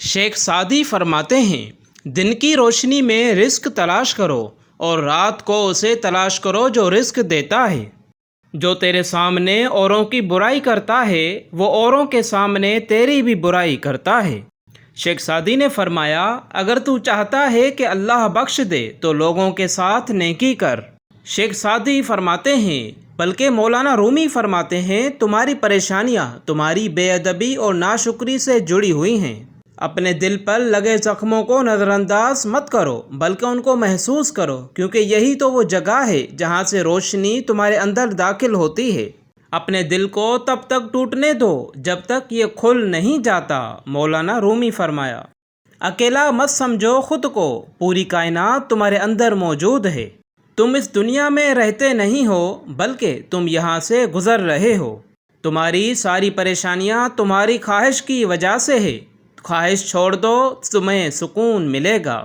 شیخ Saadi فرماتے ہیں، دن کی روشنی میں رزق تلاش کرو اور رات کو اسے تلاش کرو جو رزق دیتا ہے۔ جو تیرے سامنے اوروں کی برائی کرتا ہے وہ اوروں کے سامنے تیری بھی برائی کرتا ہے۔ شیخ سعدی نے فرمایا، اگر تو چاہتا ہے کہ اللہ بخش دے تو لوگوں کے ساتھ نیکی کر۔ شیخ سعدی فرماتے ہیں، بلکہ مولانا رومی فرماتے ہیں، تمہاری پریشانیاں تمہاری بے ادبی اور ناشکری سے جڑی ہوئی ہیں۔ اپنے دل پر لگے زخموں کو نظر انداز مت کرو بلکہ ان کو محسوس کرو، کیونکہ یہی تو وہ جگہ ہے جہاں سے روشنی تمہارے اندر داخل ہوتی ہے۔ اپنے دل کو تب تک ٹوٹنے دو جب تک یہ کھل نہیں جاتا۔ مولانا رومی فرمایا، اکیلا مت سمجھو خود کو، پوری کائنات تمہارے اندر موجود ہے۔ تم اس دنیا میں رہتے نہیں ہو بلکہ تم یہاں سے گزر رہے ہو۔ تمہاری ساری پریشانیاں تمہاری خواہش کی وجہ سے ہے۔ خواہش چھوڑ دو، تمہیں سکون ملے گا۔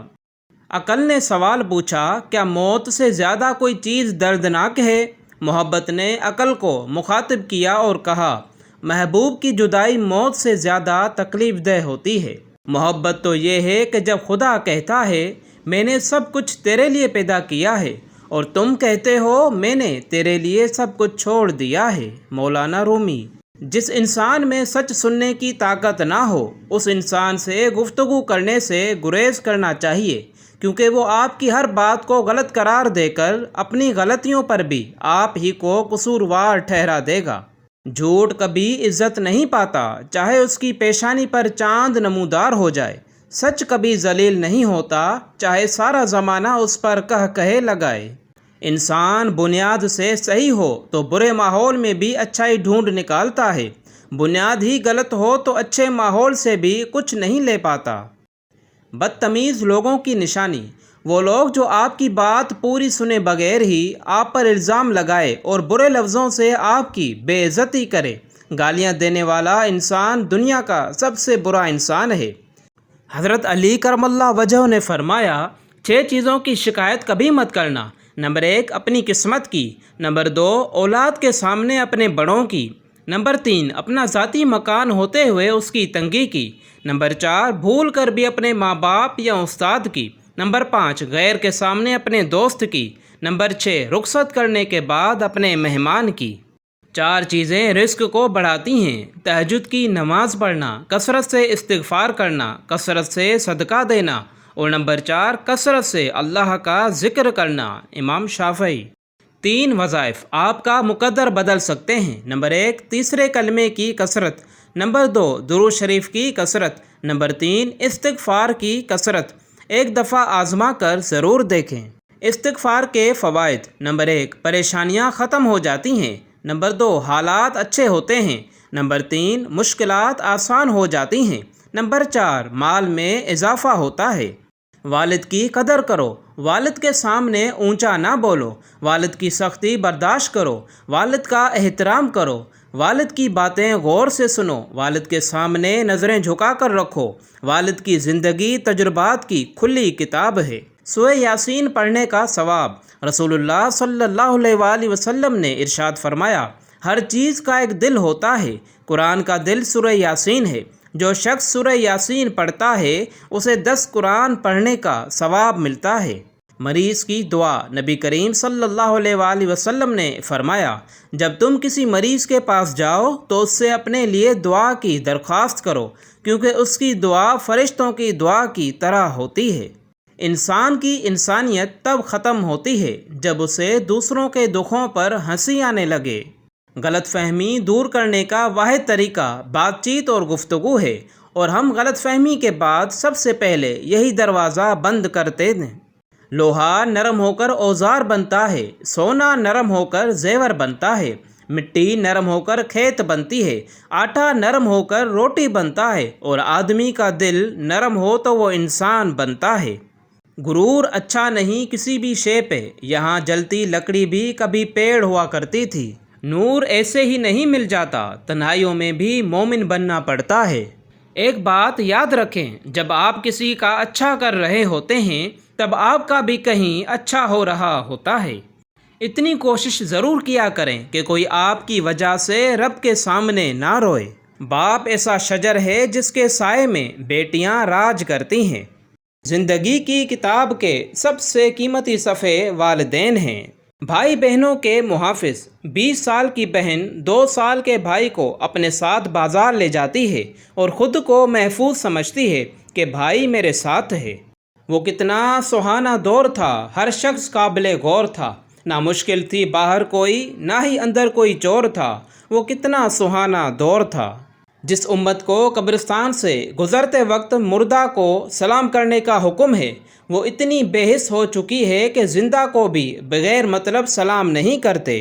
عقل نے سوال پوچھا، کیا موت سے زیادہ کوئی چیز دردناک ہے؟ محبت نے عقل کو مخاطب کیا اور کہا، محبوب کی جدائی موت سے زیادہ تکلیف دہ ہوتی ہے۔ محبت تو یہ ہے کہ جب خدا کہتا ہے، میں نے سب کچھ تیرے لیے پیدا کیا ہے، اور تم کہتے ہو میں نے تیرے لیے سب کچھ چھوڑ دیا ہے۔ مولانا رومی۔ جس انسان میں سچ سننے کی طاقت نہ ہو اس انسان سے گفتگو کرنے سے گریز کرنا چاہیے، کیونکہ وہ آپ کی ہر بات کو غلط قرار دے کر اپنی غلطیوں پر بھی آپ ہی کو قصوروار ٹھہرا دے گا۔ جھوٹ کبھی عزت نہیں پاتا، چاہے اس کی پیشانی پر چاند نمودار ہو جائے۔ سچ کبھی ذلیل نہیں ہوتا، چاہے سارا زمانہ اس پر کہے لگائے۔ انسان بنیاد سے صحیح ہو تو برے ماحول میں بھی اچھائی ڈھونڈ نکالتا ہے، بنیاد ہی غلط ہو تو اچھے ماحول سے بھی کچھ نہیں لے پاتا۔ بدتمیز لوگوں کی نشانی وہ لوگ جو آپ کی بات پوری سنے بغیر ہی آپ پر الزام لگائے اور برے لفظوں سے آپ کی بے عزتی کرے۔ گالیاں دینے والا انسان دنیا کا سب سے برا انسان ہے۔ حضرت علی کرم اللہ وجہہ نے فرمایا، 6 چیزوں کی شکایت کبھی مت کرنا۔ نمبر 1، اپنی قسمت کی۔ نمبر 2، اولاد کے سامنے اپنے بڑوں کی۔ نمبر 3، اپنا ذاتی مکان ہوتے ہوئے اس کی تنگی کی۔ نمبر 4، بھول کر بھی اپنے ماں باپ یا استاد کی۔ نمبر 5، غیر کے سامنے اپنے دوست کی۔ نمبر 6، رخصت کرنے کے بعد اپنے مہمان کی۔ 4 چیزیں رزق کو بڑھاتی ہیں: تہجد کی نماز پڑھنا، کثرت سے استغفار کرنا، کثرت سے صدقہ دینا، اور نمبر 4، کثرت سے اللہ کا ذکر کرنا۔ امام شافعی۔ 3 وظائف آپ کا مقدر بدل سکتے ہیں۔ نمبر 1، تیسرے کلمے کی کثرت۔ نمبر 2، درود شریف کی کثرت۔ نمبر 3، استغفار کی کثرت۔ ایک دفعہ آزما کر ضرور دیکھیں۔ استغفار کے فوائد: نمبر 1، پریشانیاں ختم ہو جاتی ہیں۔ نمبر 2، حالات اچھے ہوتے ہیں۔ نمبر 3، مشکلات آسان ہو جاتی ہیں۔ نمبر 4، مال میں اضافہ ہوتا ہے۔ والد کی قدر کرو، والد کے سامنے اونچا نہ بولو، والد کی سختی برداشت کرو، والد کا احترام کرو، والد کی باتیں غور سے سنو، والد کے سامنے نظریں جھکا کر رکھو۔ والد کی زندگی تجربات کی کھلی کتاب ہے۔ سورہ یاسین پڑھنے کا ثواب: رسول اللہ صلی اللہ علیہ وآلہ وسلم نے ارشاد فرمایا، ہر چیز کا ایک دل ہوتا ہے، قرآن کا دل سورہ یاسین ہے۔ جو شخص سورہ یاسین پڑھتا ہے اسے 10 قرآن پڑھنے کا ثواب ملتا ہے۔ مریض کی دعا: نبی کریم صلی اللہ علیہ وآلہ وسلم نے فرمایا، جب تم کسی مریض کے پاس جاؤ تو اس سے اپنے لیے دعا کی درخواست کرو، کیونکہ اس کی دعا فرشتوں کی دعا کی طرح ہوتی ہے۔ انسان کی انسانیت تب ختم ہوتی ہے جب اسے دوسروں کے دکھوں پر ہنسی آنے لگے۔ غلط فہمی دور کرنے کا واحد طریقہ بات چیت اور گفتگو ہے، اور ہم غلط فہمی کے بعد سب سے پہلے یہی دروازہ بند کرتے ہیں۔ لوہا نرم ہو کر اوزار بنتا ہے، سونا نرم ہو کر زیور بنتا ہے، مٹی نرم ہو کر کھیت بنتی ہے، آٹا نرم ہو کر روٹی بنتا ہے، اور آدمی کا دل نرم ہو تو وہ انسان بنتا ہے۔ غرور اچھا نہیں کسی بھی شے پہ، یہاں جلتی لکڑی بھی کبھی پیڑ ہوا کرتی تھی۔ نور ایسے ہی نہیں مل جاتا، تنہائیوں میں بھی مومن بننا پڑتا ہے۔ ایک بات یاد رکھیں، جب آپ کسی کا اچھا کر رہے ہوتے ہیں تب آپ کا بھی کہیں اچھا ہو رہا ہوتا ہے۔ اتنی کوشش ضرور کیا کریں کہ کوئی آپ کی وجہ سے رب کے سامنے نہ روئے۔ باپ ایسا شجر ہے جس کے سائے میں بیٹیاں راج کرتی ہیں۔ زندگی کی کتاب کے سب سے قیمتی صفحے والدین ہیں۔ بھائی بہنوں کے محافظ۔ 20 سال کی بہن 2 سال کے بھائی کو اپنے ساتھ بازار لے جاتی ہے اور خود کو محفوظ سمجھتی ہے کہ بھائی میرے ساتھ ہے۔ وہ کتنا سہانا دور تھا، ہر شخص قابل غور تھا، نہ مشکل تھی باہر کوئی، نہ ہی اندر کوئی چور تھا۔ وہ کتنا سہانا دور تھا۔ جس امت کو قبرستان سے گزرتے وقت مردہ کو سلام کرنے کا حکم ہے، وہ اتنی بے حس ہو چکی ہے کہ زندہ کو بھی بغیر مطلب سلام نہیں کرتے۔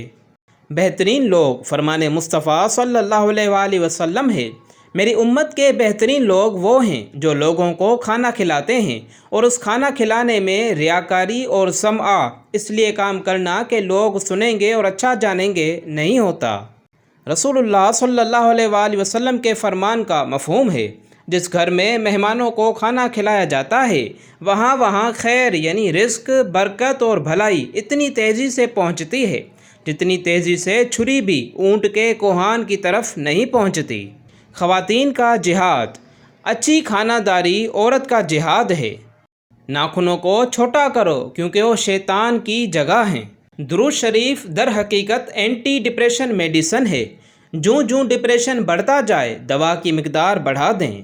بہترین لوگ فرمان مصطفیٰ صلی اللہ علیہ وآلہ وسلم ہے۔ میری امت کے بہترین لوگ وہ ہیں جو لوگوں کو کھانا کھلاتے ہیں، اور اس کھانا کھلانے میں ریاکاری اور سمعہ، اس لیے کام کرنا کہ لوگ سنیں گے اور اچھا جانیں گے، نہیں ہوتا۔ رسول اللہ صلی اللہ علیہ وآلہ وسلم کے فرمان کا مفہوم ہے، جس گھر میں مہمانوں کو کھانا کھلایا جاتا ہے وہاں خیر یعنی رزق، برکت اور بھلائی اتنی تیزی سے پہنچتی ہے جتنی تیزی سے چھری بھی اونٹ کے کوہان کی طرف نہیں پہنچتی۔ خواتین کا جہاد۔ اچھی کھانا داری عورت کا جہاد ہے۔ ناخنوں کو چھوٹا کرو کیونکہ وہ شیطان کی جگہ ہیں۔ درود شریف در حقیقت اینٹی ڈپریشن میڈیسن ہے۔ جوں ڈپریشن بڑھتا جائے دوا کی مقدار بڑھا دیں۔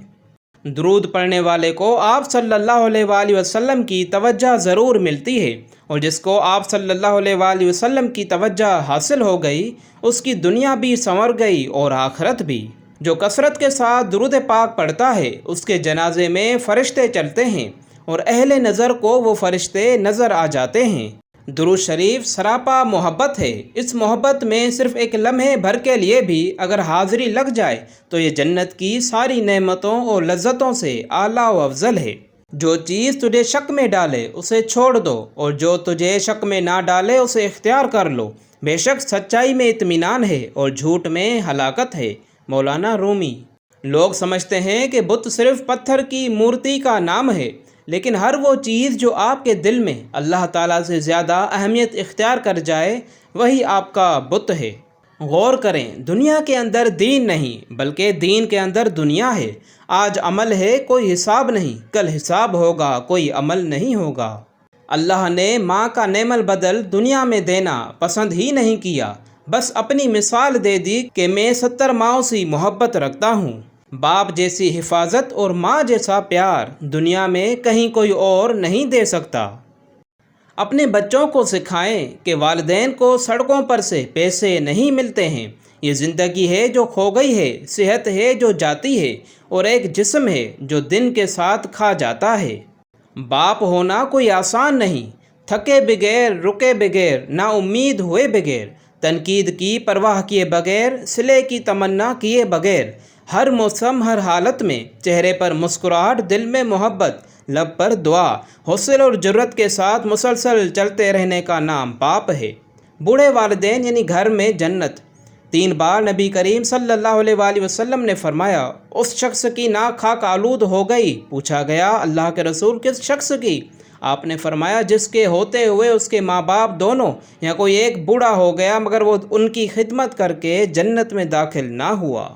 درود پڑھنے والے کو آپ صلی اللہ علیہ وآلہ وسلم کی توجہ ضرور ملتی ہے، اور جس کو آپ صلی اللہ علیہ وآلہ وسلم کی توجہ حاصل ہو گئی اس کی دنیا بھی سنور گئی اور آخرت بھی۔ جو کثرت کے ساتھ درود پاک پڑھتا ہے اس کے جنازے میں فرشتے چلتے ہیں اور اہل نظر کو وہ فرشتے نظر آ جاتے ہیں۔ درود شریف سراپا محبت ہے۔ اس محبت میں صرف ایک لمحے بھر کے لیے بھی اگر حاضری لگ جائے تو یہ جنت کی ساری نعمتوں اور لذتوں سے اعلیٰ و افضل ہے۔ جو چیز تجھے شک میں ڈالے اسے چھوڑ دو، اور جو تجھے شک میں نہ ڈالے اسے اختیار کر لو۔ بے شک سچائی میں اطمینان ہے اور جھوٹ میں ہلاکت ہے۔ مولانا رومی۔ لوگ سمجھتے ہیں کہ بت صرف پتھر کی مورتی کا نام ہے، لیکن ہر وہ چیز جو آپ کے دل میں اللہ تعالیٰ سے زیادہ اہمیت اختیار کر جائے وہی آپ کا بت ہے۔ غور کریں، دنیا کے اندر دین نہیں بلکہ دین کے اندر دنیا ہے۔ آج عمل ہے کوئی حساب نہیں، کل حساب ہوگا کوئی عمل نہیں ہوگا۔ اللہ نے ماں کا نعم البدل دنیا میں دینا پسند ہی نہیں کیا، بس اپنی مثال دے دی کہ میں 70 ماؤں سے محبت رکھتا ہوں۔ باپ جیسی حفاظت اور ماں جیسا پیار دنیا میں کہیں کوئی اور نہیں دے سکتا۔ اپنے بچوں کو سکھائیں کہ والدین کو سڑکوں پر سے پیسے نہیں ملتے ہیں۔ یہ زندگی ہے جو کھو گئی ہے، صحت ہے جو جاتی ہے، اور ایک جسم ہے جو دن کے ساتھ کھا جاتا ہے۔ باپ ہونا کوئی آسان نہیں، تھکے بغیر، رکے بغیر، نا امید ہوئے بغیر، تنقید کی پرواہ کیے بغیر، صلے کی تمنا کیے بغیر، ہر موسم ہر حالت میں چہرے پر مسکراہٹ، دل میں محبت، لب پر دعا، حوصلے اور جرأت کے ساتھ مسلسل چلتے رہنے کا نام باپ ہے۔ بوڑھے والدین یعنی گھر میں جنت۔ 3 بار نبی کریم صلی اللہ علیہ وآلہ وسلم نے فرمایا، اس شخص کی ناک خاک آلود ہو گئی۔ پوچھا گیا، اللہ کے رسول کس شخص کی؟ آپ نے فرمایا، جس کے ہوتے ہوئے اس کے ماں باپ دونوں یا کوئی ایک بوڑھا ہو گیا مگر وہ ان کی خدمت کر کے جنت میں داخل نہ ہوا۔